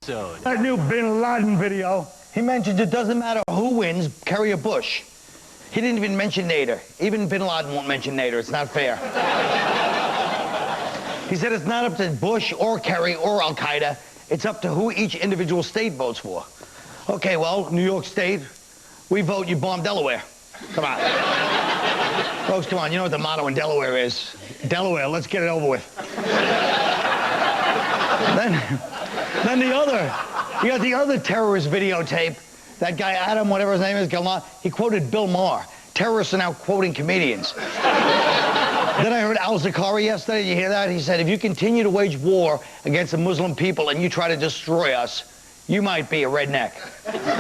episode. That new Bin Laden video, he mentions it doesn't matter who wins, Kerry or Bush. He didn't even mention Nader. Even Bin Laden won't mention Nader. It's not fair. He said it's not up to Bush or Kerry or Al-Qaeda. It's up to who each individual state votes for. Okay, well, New York State, we vote you bomb Delaware. Come on. Folks, come on, you know what the motto in Delaware is. Delaware, let's get it over with. Then you got the other terrorist videotape. That guy, Adam, whatever his name is, he quoted Bill Maher. Terrorists are now quoting comedians. Then I heard Al Zakari yesterday. Did you hear that? He said, if you continue to wage war against the Muslim people and you try to destroy us, you might be a redneck.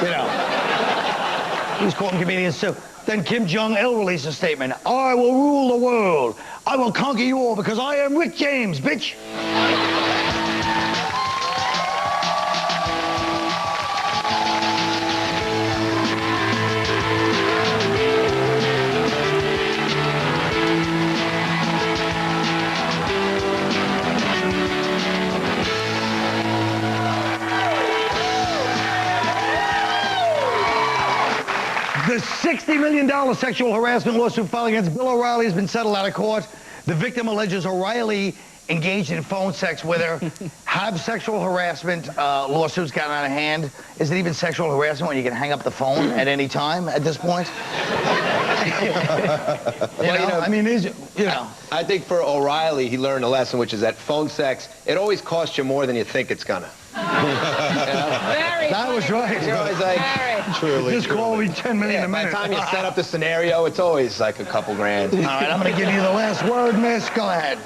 You know. He's quoting comedians too. Then Kim Jong-il released a statement. I will rule the world. I will conquer you all because I am Rick James, bitch. The $60 million sexual harassment lawsuit filed against Bill O'Reilly has been settled out of court. The victim alleges O'Reilly engaged in phone sex with her. Have sexual harassment lawsuits gotten out of hand? Is it even sexual harassment when you can hang up the phone at any time at this point? I think for O'Reilly, he learned a lesson, which is that phone sex, it always costs you more than you think it's gonna. That was right. You're always like, truly. Just call me 10 million a minute. By the time you set up the scenario, it's always like a couple grand. All right, I'm going to give you the last word, miss. Go ahead.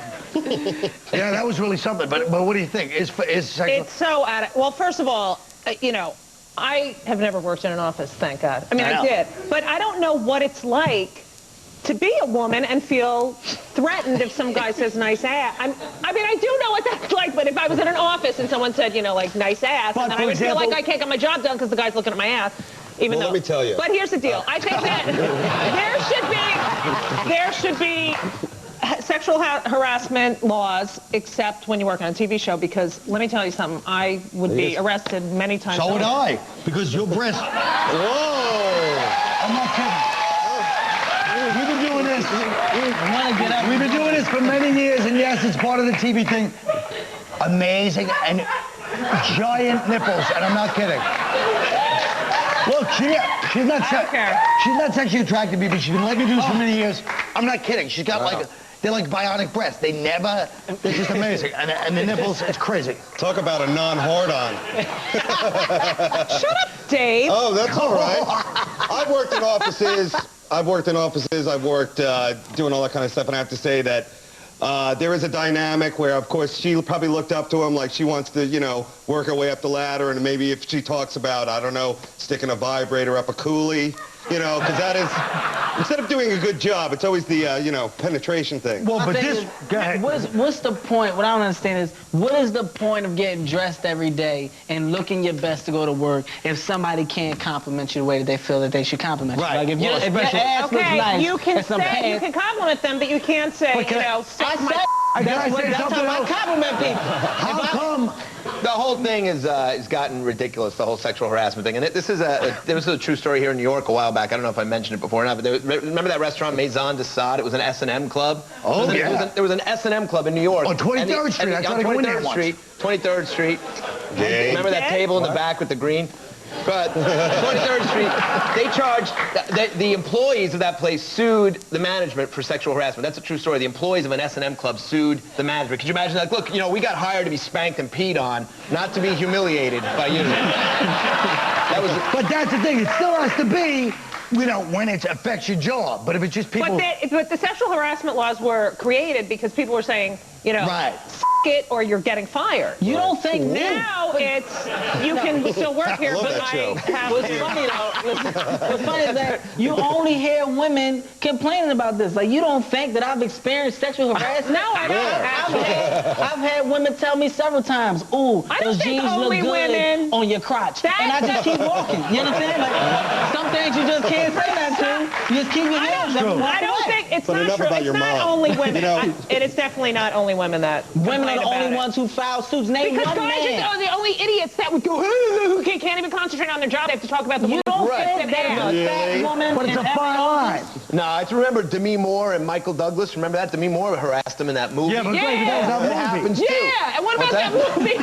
Yeah, that was really something. But what do you think? Is sexual? It's so well, first of all, you know, I have never worked in an office, thank God. I mean, I did. But I don't know what it's like to be a woman and feel threatened if some guy says nice ass. I mean, I do know what that's like, but if I was in an office and someone said, you know, like, nice ass, and then I would feel like I can't get my job done because the guy's looking at my ass. Even though, let me tell you. But here's the deal. I think that there should be sexual harassment laws, except when you work on a TV show, because let me tell you something, I would be arrested many times. So would I, because your breast. Whoa! I'm not kidding. We've been doing this. We've been doing this for many years, and yes, it's part of the TV thing. Amazing and giant nipples, and I'm not kidding. Look, she's not sexually attracted to me, but she's been letting me do this for many years. I'm not kidding. She's got they're like bionic breasts. They're just amazing. And the nipples, it's crazy. Talk about a non-hard-on. Shut up, Dave. Oh, that's all right. I've worked in offices. I've worked doing all that kind of stuff, and I have to say that there is a dynamic where, of course, she probably looked up to him like she wants to, you know, work her way up the ladder, and maybe if she talks about, I don't know, sticking a vibrator up a coolie, you know, because that is, instead of doing a good job, it's always the, you know, penetration thing. Well, but this, go ahead. What's the point, what I don't understand is, what is the point of getting dressed every day and looking your best to go to work if somebody can't compliment you the way that they feel that they should compliment you? Right. Like if your ass looks nice, you can compliment them, but you can't say, you know, that's how I compliment people. How come? The whole thing is gotten ridiculous, the whole sexual harassment thing. And there was a true story here in New York a while back. I don't know if I mentioned it before or not, but remember that restaurant Maison de Sade? It was an S&M club. Oh, there was an S&M club in New York. On 23rd Street. I tried to go in there once. 23rd Street. Yeah. Remember that table in the back with the green? But 23rd Street, they charged, the employees of that place sued the management for sexual harassment. That's a true story. The employees of an S&M club sued the management. Could you imagine that? Look, you know, we got hired to be spanked and peed on, not to be humiliated by you. But that's the thing. It still has to be, you know, when it affects your job. But if it's just people... But the sexual harassment laws were created because people were saying, you know, it or you're getting fired. You don't think now it's you can still work here, but I have What's funny though, what's funny is that you only hear women complaining about this. Like, you don't think that I've experienced sexual harassment? No, I don't. I've had women tell me several times, ooh, those jeans look good on your crotch. And I just keep walking. You know what I'm saying? Like, some things you just can't say that to. You just keep your hands up and walk I don't away. think it's But not enough true. about It's your not mom. only women. You know? It is definitely not only women that Women are complain the about only it. ones who file suits. Name Because one guys man. are the only idiots that would go, who can't even concentrate on their job. They have to talk about the You don't think there's a Really? fat woman But it's in a every fine line. No, I remember Demi Moore and Michael Douglas. Remember that? Demi Moore harassed him in that movie. Yeah, but Yeah. Greg, that was It our movie. happens too. Yeah, and what about What's that movie?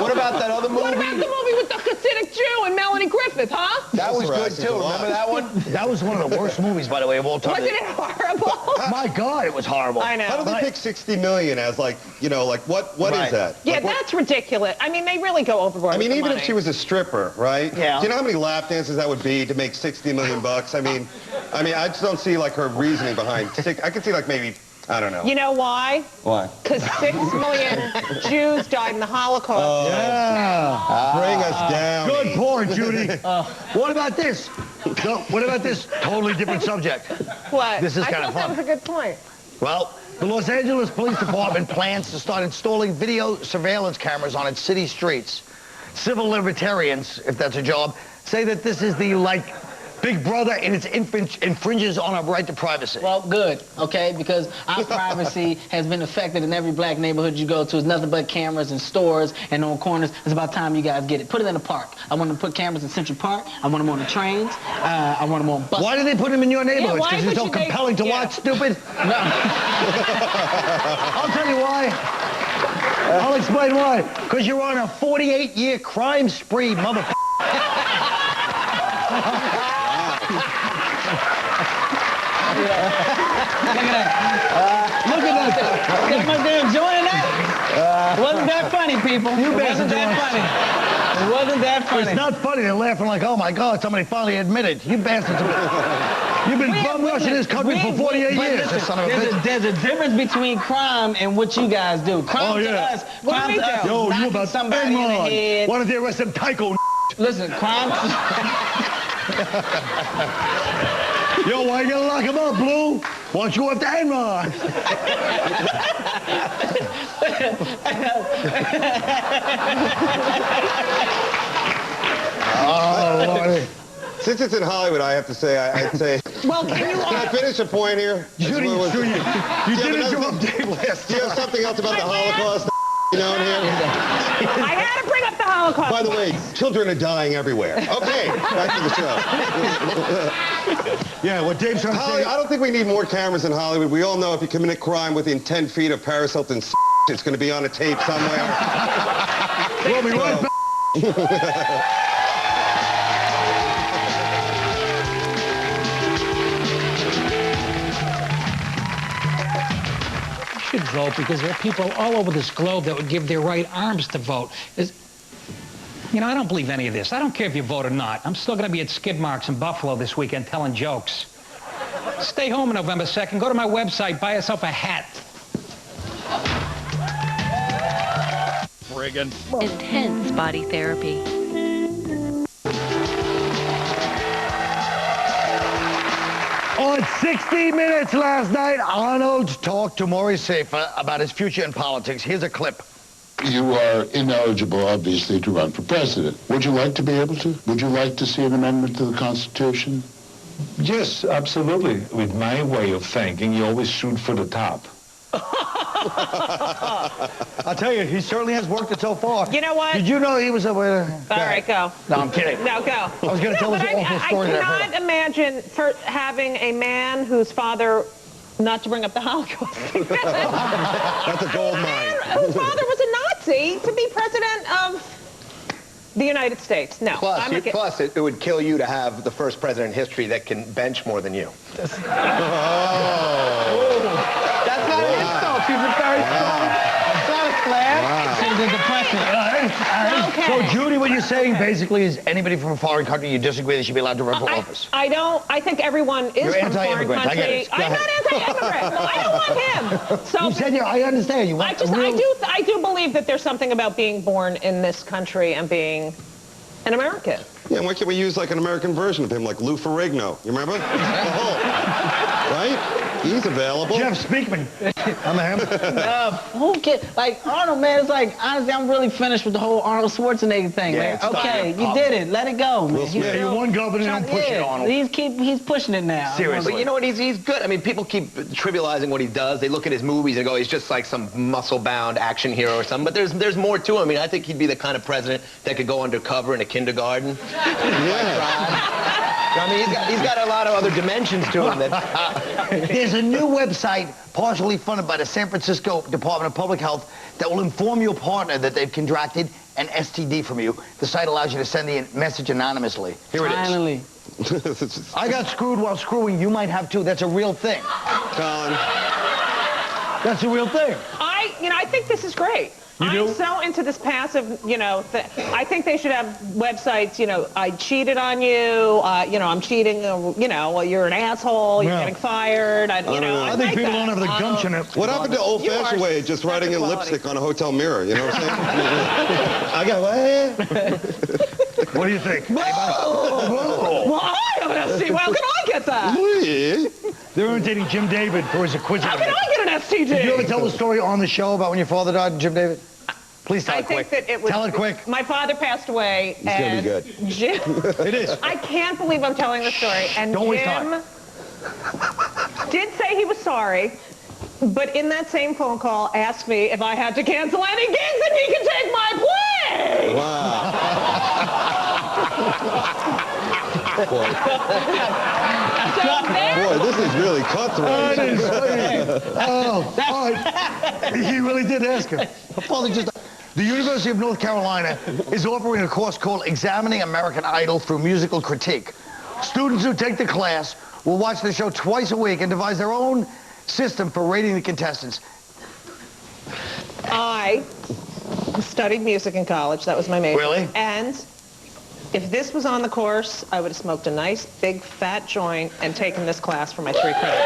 What about that other movie? What about the movie with the Hasidic Jew and Melanie Griffith, huh? That was good harassing too. a lot. Remember that one? That was one of the worst movies, by the way, of all time. Wasn't it horrible? My God, it was horrible. I know. How do they pick 60 million as like, you know, like what Right. is that? Yeah, Like, what- that's ridiculous. I mean, they really go overboard. I mean, with the even money. if she was a stripper, right? Yeah. Do you know how many lap dances that would be to make 60 million bucks? I mean, I just don't see like her reasoning behind. I could see like maybe, I don't know. You know why? Why? Because 6 million Jews died in the Holocaust. Yeah. Bring us down. Good point, Judy. What about this? So, what about this totally different subject? What? This is I kinda thought that fun. was a good point. Well, the Los Angeles Police Department plans to start installing video surveillance cameras on its city streets. Civil libertarians, if that's a job, say that this is the, like, Big Brother and its infringes on our right to privacy. Well, good, okay? Because our privacy has been affected in every black neighborhood you go to. It's nothing but cameras in stores and on corners. It's about time you guys get it. Put it in the park. I want to put cameras in Central Park. I want them on the trains. I want them on buses. Why do they put them in your neighborhoods? why Because it's so would you compelling to yeah. watch, stupid? No. I'll tell you why. I'll explain why. Because you're on a 48-year crime spree, motherfucker. Look at that. You must be enjoying that? Wasn't that funny, people? It wasn't that funny. It wasn't that funny. It's not funny. They're laughing like, oh, my God, somebody finally admitted. You bastards. You've been bum rushing this country for 48 years, Listen, you son of a bitch. there's a difference between crime and what you guys do. Crime to us, What do crime we to us do? is Yo, you knocking about somebody in the head. Why don't they arrest them tyco? Listen, crime Yo, why you gonna lock him up, Blue? Why don't you go after Enron? Oh, Lordy. Since it's in Hollywood, I have to say, I'd say. Well, can you... Can I finish a point here? Judy, What was- you Do you did have interrupt Dave last Do you have time. something else about the Holocaust you know in here? I had to bring up the Holocaust. By the way, children are dying everywhere. Okay, back to the show. Yeah, what Dave's trying to say. I don't think we need more cameras in Hollywood. We all know if you commit a crime within 10 feet of Paris Hilton's it's going to be on a tape somewhere. We'll be right back. Should vote because there are people all over this globe that would give their right arms to vote. You know, I don't believe any of this. I don't care if you vote or not. I'm still going to be at skid marks in Buffalo this weekend telling jokes. Stay home on November 2nd. Go to my website, buy yourself a hat. Friggin'. Intense body therapy. On 60 Minutes last night, Arnold talked to Maurice Safer about his future in politics. Here's a clip. You are ineligible, obviously, to run for president. Would you like to be able to? Would you like to see an amendment to the Constitution? Yes, absolutely. With my way of thinking, you always shoot for the top. I'll tell you, he certainly has worked it so far. You know what? Did you know he was a... All right, go. No, I'm kidding. No, go. I was going to tell this awful story that I heard. I cannot imagine for having a man whose father, not to bring up the Holocaust. That's a gold mine. Whose father was a Nazi to be president of the United States. No. Plus, it would kill you to have the first president in history that can bench more than you. That's not an insult. She's a very strong. It's not a slap. She's a depression. Okay. So, Judy, what you're saying basically is anybody from a foreign country you disagree they should be allowed to run for office. I don't. I think everyone is You're from foreign anti-immigrant. I country. get it. Go I'm not ahead. anti-immigrant. No, I don't want him. So You said I understand. You want I do believe that there's something about being born in this country and being an American. Yeah, why can't we use like an American version of him, like Lou Ferrigno? You remember? The Hulk. Right? He's available. Jeff Speakman. I'm him. Who cares? Like, Arnold, man, it's like, honestly, I'm really finished with the whole Arnold Schwarzenegger thing, man. Okay, you did it. Let it go, man. Yeah, you won governor, don't push it, Arnold. He's pushing it now. Seriously. But you know what? He's good. I mean, people keep trivializing what he does. They look at his movies and go, he's just like some muscle-bound action hero or something. But there's more to him. I mean, I think he'd be the kind of president that could go undercover in a kindergarten. I mean, he's got a lot of other dimensions to him. There's a new website partially funded by the San Francisco Department of Public Health that will inform your partner that they've contracted an STD from you. The site allows you to send the message anonymously. Here it is. Finally. I got screwed while screwing. You might have too. That's a real thing. Colin. That's a real thing. I think this is great. I'm so into this passive, I think they should have websites, I cheated on you, I'm cheating, you're an asshole, you're getting fired, I think people don't have the gumption. What happened to old-fashioned way, just writing in lipstick on a hotel mirror, you know what I'm saying? I got what? What do you think? Well, I have an STD. Well, how can I get that? They're imitating Jim David for his acquisition. How can I get an STD? Did you ever tell the story on the show about when your father died, Jim David? Please tell it quick. I think that it was... Tell it quick. My father passed away, It's gonna be good. Jim... It is. I can't believe I'm telling the story. And Don't waste time. Jim did say he was sorry, but in that same phone call asked me if I had to cancel any gigs and he could take my place. Wow. Boy, this is really cutthroat. He really did ask him. The University of North Carolina is offering a course called Examining American Idol through Musical Critique. Students who take the class will watch the show twice a week and devise their own system for rating the contestants. I studied music in college. That was my major. Really? And if this was on the course, I would have smoked a nice, big, fat joint and taken this class for my 3 credits.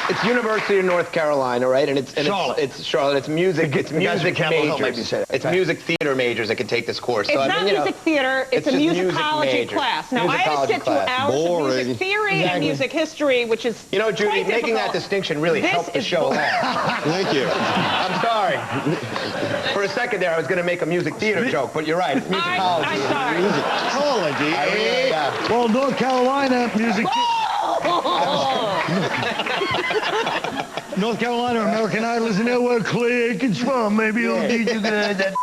It's University of North Carolina, right? And it's Charlotte. It's Charlotte. It's music. It's music majors. It's right. music theater majors that can take this course. It's so, not music theater. It's a just musicology music class. Now, I had to sit through hours of music theory and music history, which is Judy, quite making that difficult. distinction really helped the show along. Thank you. I'm sorry. For a second there, I was going to make a music theater joke, but you're right. It's musicology. I'm sorry. Musicology. Well, North Carolina music... North Carolina American Idol isn't that where Clay Aiken's from? Maybe he'll teach you that.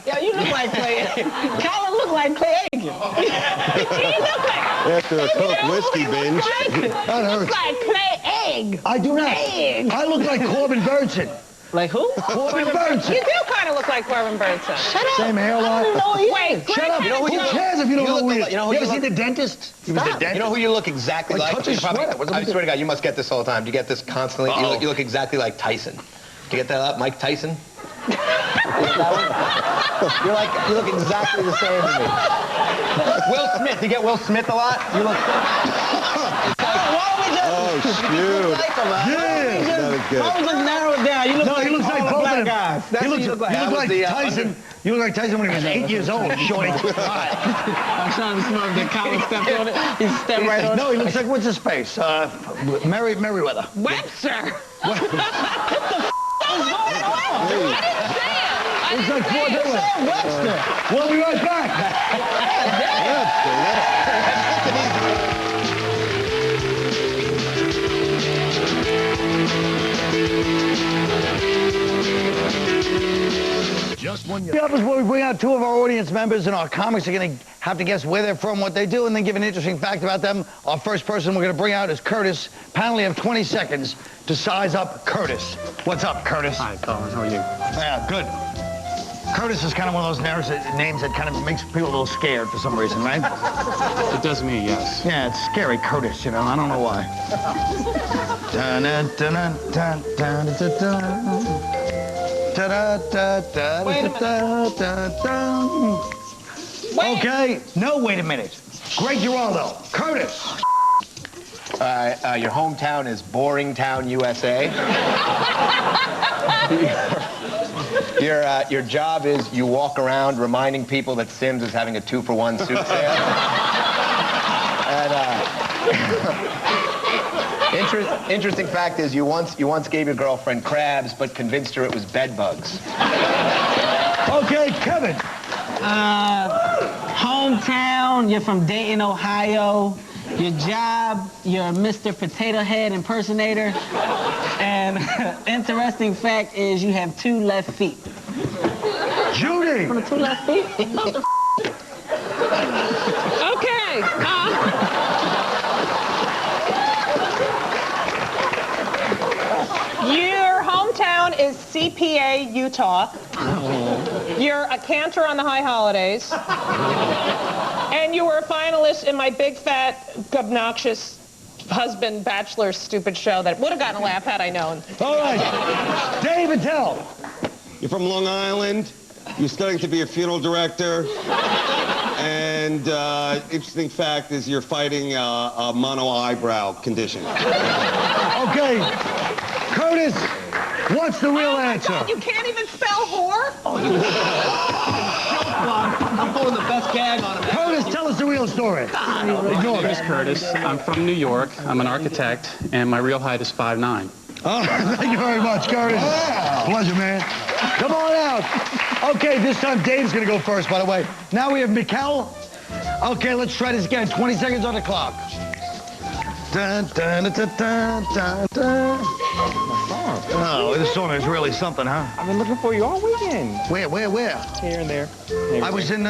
Yeah, you look like Clay Aiken. Colin look like Clay Aiken. He looked like... After a Coke whiskey binge. That hurts. like Clay Egg. I do not. I look like Corbin Burnson. Like who? Corbin Burnson. You do kind of look like Corbin Burnson. Shut up. Same hairline. Wait, Shut up. Who cares if you don't know who he is? You know who You you ever see look- the dentist? He was the dentist. You know who you look exactly like? touch his You probably- sweater. What's I swear to God, you must get this all the time. Do you get this constantly? You look exactly like Tyson. Do you get that up? Mike Tyson? You look exactly the same to me. Will Smith. You get Will Smith a lot? You look... Oh, shoot. Why would you narrow it down? You look he looks like both of them. guys. You look like Tyson. You look like Tyson when he was 8 years old. Shorty. I'm trying to smoke that Colin stepped on it. He stepped right on it. No, he looks like, what's his face? Merriweather. Webster. What the It's like Ford Webster. We'll be right back. Just one The up is where we bring out 2 of our audience members, and our comics are going to have to guess where they're from, what they do, and then give an interesting fact about them. Our first person we're going to bring out is Curtis. Panel, you have 20 seconds to size up Curtis. What's up, Curtis? Hi, Colin. How are you? Yeah, good. Curtis is kind of one of those names that kind of makes people a little scared for some reason, right? It does me, yes. Yeah, it's scary, Curtis, you know. I don't know why. Okay, no, wait a minute. Great Giraldo. Curtis. Your hometown is Boring Town, USA. Your job is you walk around reminding people that Sims is having a 2-for-1 suit sale. And Interesting fact is you once gave your girlfriend crabs, but convinced her it was bed bugs. Okay, Kevin. Hometown, you're from Dayton, Ohio. Your job, you're a Mr. Potato Head impersonator. And interesting fact is you have 2 left feet. Judy! From the 2 left feet? Okay. Your hometown is CPA, Utah. You're a cantor on the high holidays. And you were a finalist in my big, fat, obnoxious husband bachelor stupid show that would have gotten a laugh had I known. All right. Dave, Attell. You're from Long Island. You're studying to be a funeral director. And interesting fact is you're fighting a mono eyebrow condition. Okay. Curtis, what's the real answer? God, you can't even spell whore? I'm pulling the best gag on him. Curtis, tell us the real story. My name is Curtis. I'm from New York. I'm an architect, and my real height is 5'9". Oh, thank you very much, Curtis. Pleasure, man. Come on out. Okay, this time Dave's going to go first, by the way. Now we have Mikkel. Okay, let's try this again. 20 seconds on the clock. Dun, dun, dun, dun, dun, dun. Oh, this song is really something, huh? I've been looking for you all weekend. Where? Here and there. I was in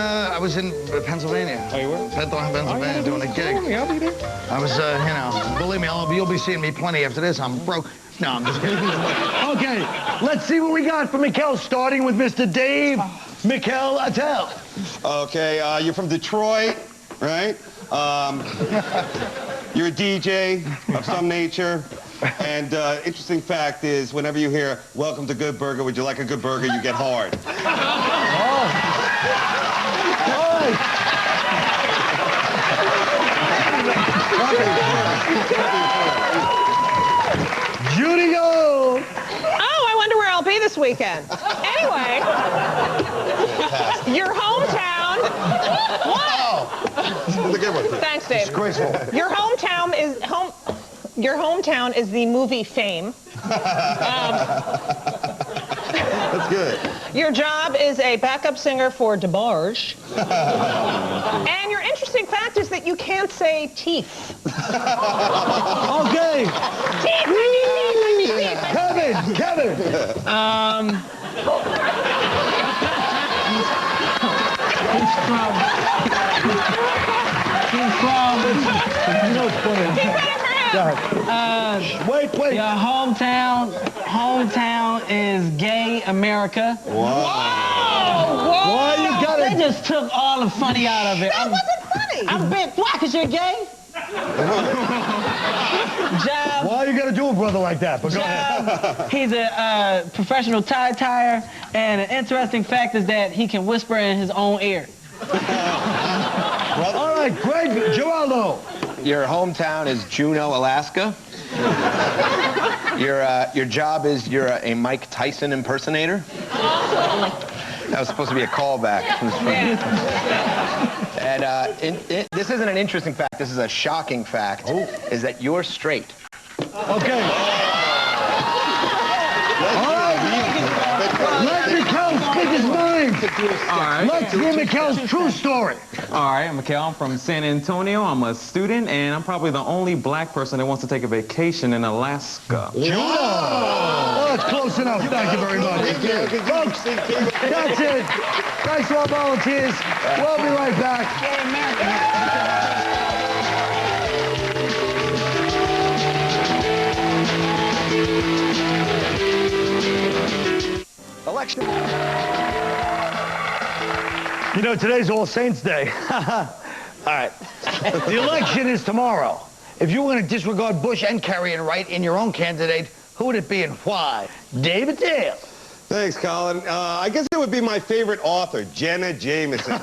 Pennsylvania. Oh, you were? Pennsylvania doing a gig. I'll be there. I was, believe me, you'll be seeing me plenty after this. I'm broke. No, I'm just kidding. Okay, let's see what we got for Mikkel, starting with Mr. Dave Mikkel Attell. Okay, you're from Detroit, right? You're a DJ of some nature. And interesting fact is, whenever you hear, "Welcome to Good Burger, would you like a good burger?" you get hard. Judy, go! Oh, I wonder where I'll be this weekend. Anyway, your hometown. What? That's a good one. Thanks, Dave. Disgraceful. Your hometown is the movie Fame. That's good. Your job is a backup singer for DeBarge. And your interesting fact is that you can't say teeth. Okay. Teeth, I mean teeth. Kevin. You know it's funny. Wait. Your hometown is gay America. Whoa! Why you got They it? just took all the funny out of it. That wasn't funny. I'm bit. Why? Because you're gay? Job. Why you gotta do a brother like that? But go ahead. He's a professional tie tire, and an interesting fact is that he can whisper in his own ear. All right, Greg Giraldo. Your hometown is Juneau, Alaska. Your job is you're a Mike Tyson impersonator. That was supposed to be a callback. And this isn't an interesting fact. This is a shocking fact. Is that you're straight. Okay. Let Mikkel speak his mind. All right. Let's hear Mikkel's true story. All right, I'm Mikkel. I'm from San Antonio. I'm a student, and I'm probably the only black person that wants to take a vacation in Alaska. Oh, that's close enough. Thank you very much. Folks, that's it. Thanks to our volunteers. We'll be right back. Election. You know, today's All Saints Day. All right. The election is tomorrow. If you were going to disregard Bush and Kerry and write in your own candidate, who would it be and why? David Dale. Thanks, Colin. I guess it would be my favorite author, Jenna Jameson.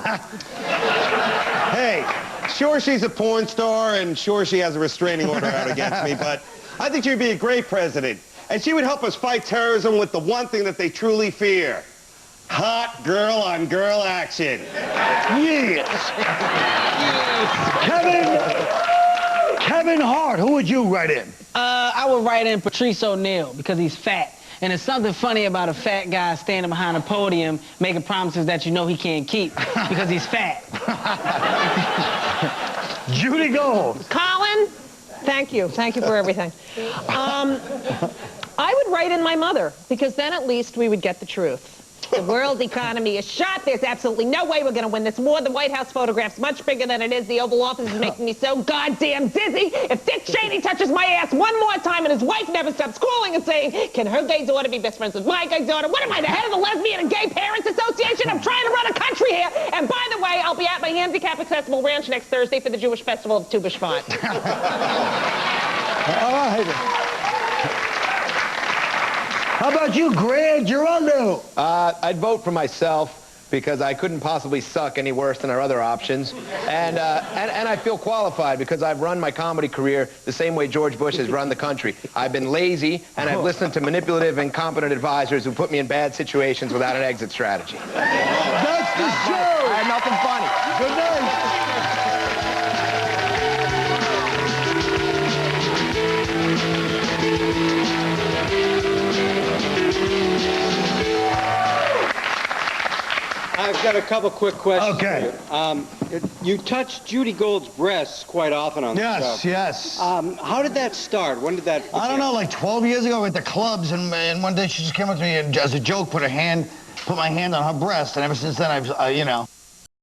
Hey, sure she's a porn star and sure she has a restraining order out against me, but I think she'd be a great president. And she would help us fight terrorism with the one thing that they truly fear. Hot girl-on-girl action. Yes. Kevin Kevin Hart, who would you write in? I would write in Patrice O'Neal because he's fat. And there's something funny about a fat guy standing behind a podium making promises that you know he can't keep because he's fat. Judy Gold. Colin, thank you. Thank you for everything. I would write in my mother, because then at least we would get the truth. The world economy is shot. There's absolutely no way we're going to win this war. The White House photograph's much bigger than it is. The Oval Office is making me so goddamn dizzy. If Dick Cheney touches my ass one more time and his wife never stops calling and saying, can her gay daughter be best friends with my gay daughter? What am I, the head of the Lesbian and Gay Parents Association? I'm trying to run a country here. And by the way, I'll be at my handicap accessible ranch next Thursday for the Jewish Festival of Tu B'Shvat. All right. How about you, Greg Giraldo? I'd vote for myself because I couldn't possibly suck any worse than our other options. And I feel qualified because I've run my comedy career the same way George Bush has run the country. I've been lazy, and I've listened to manipulative, incompetent advisors who put me in bad situations without an exit strategy. That's the show. I had nothing funny. Good night. I've got a couple quick questions. Okay. You touched Judy Gold's breasts quite often on the show. Yes, yes. How did that start? When did that begin? I don't know, like 12 years ago at the clubs, and one day she just came up to me and, as a joke, put my hand on her breast, and ever since then, I've, you know.